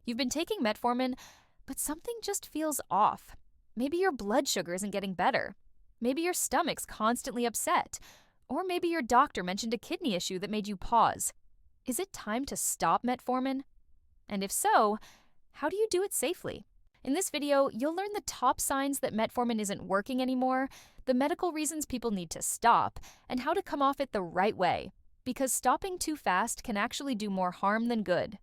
You've been taking metformin, but something just feels off. Maybe your blood sugar isn't getting better. Maybe your stomach's constantly upset. Or maybe your doctor mentioned a kidney issue that made you pause. Is it time to stop metformin? And if so, how do you do it safely? In this video, you'll learn the top signs that metformin isn't working anymore, the medical reasons people need to stop, and how to come off it the right way. Because stopping too fast can actually do more harm than good.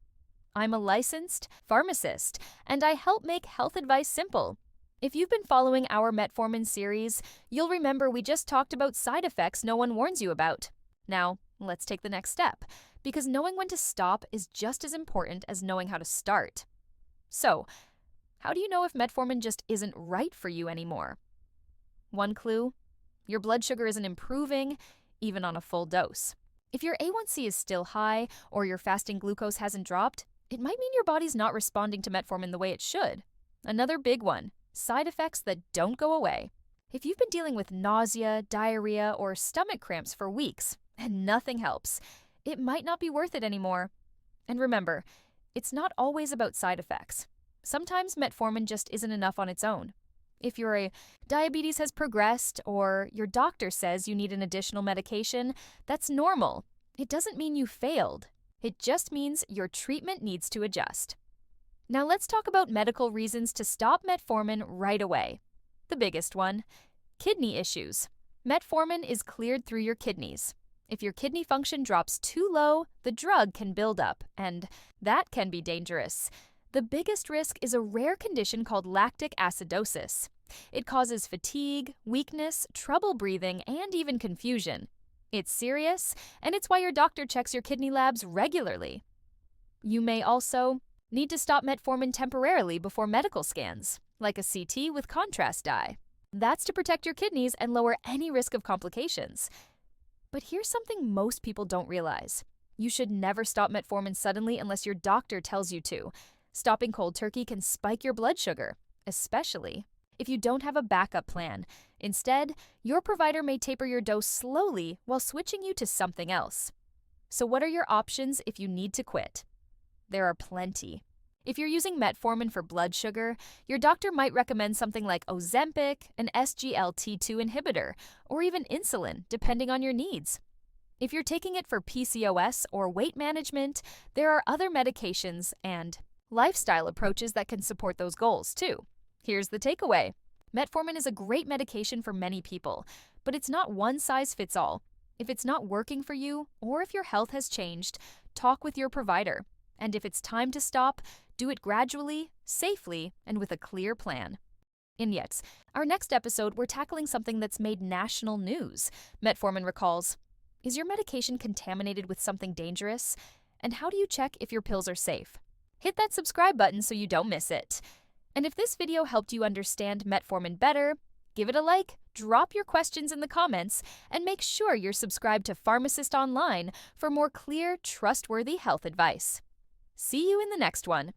I'm a licensed pharmacist, and I help make health advice simple. If you've been following our metformin series, you'll remember we just talked about side effects no one warns you about. Now, let's take the next step, because knowing when to stop is just as important as knowing how to start. So, how do you know if metformin just isn't right for you anymore? One clue: your blood sugar isn't improving, even on a full dose. If your A1C is still high or your fasting glucose hasn't dropped, it might mean your body's not responding to metformin the way it should. Another big one: side effects that don't go away. If you've been dealing with nausea, diarrhea, or stomach cramps for weeks and nothing helps, it might not be worth it anymore. And remember, it's not always about side effects. Sometimes metformin just isn't enough on its own. If your diabetes has progressed or your doctor says you need an additional medication, that's normal. It doesn't mean you failed. It just means your treatment needs to adjust. Now let's talk about medical reasons to stop metformin right away. The biggest one: kidney issues. Metformin is cleared through your kidneys. If your kidney function drops too low, the drug can build up, and that can be dangerous. The biggest risk is a rare condition called lactic acidosis. It causes fatigue, weakness, trouble breathing, and even confusion. It's serious, and it's why your doctor checks your kidney labs regularly. You may also need to stop metformin temporarily before medical scans, like a CT with contrast dye. That's to protect your kidneys and lower any risk of complications. But here's something most people don't realize. You should never stop metformin suddenly unless your doctor tells you to. Stopping cold turkey can spike your blood sugar, especially if you don't have a backup plan. Instead, your provider may taper your dose slowly while switching you to something else. So what are your options if you need to quit? There are plenty. If you're using metformin for blood sugar, your doctor might recommend something like Ozempic, an SGLT2 inhibitor, or even insulin, depending on your needs. If you're taking it for PCOS or weight management, there are other medications and lifestyle approaches that can support those goals, too. Here's the takeaway: metformin is a great medication for many people, but it's not one size fits all. If it's not working for you, or if your health has changed, talk with your provider. And if it's time to stop, do it gradually, safely, and with a clear plan. And yet, our next episode, we're tackling something that's made national news. Metformin recalls. Is your medication contaminated with something dangerous? And how do you check if your pills are safe? Hit that subscribe button so you don't miss it. And if this video helped you understand metformin better, give it a like, drop your questions in the comments, and make sure you're subscribed to Pharmacist Online for more clear, trustworthy health advice. See you in the next one.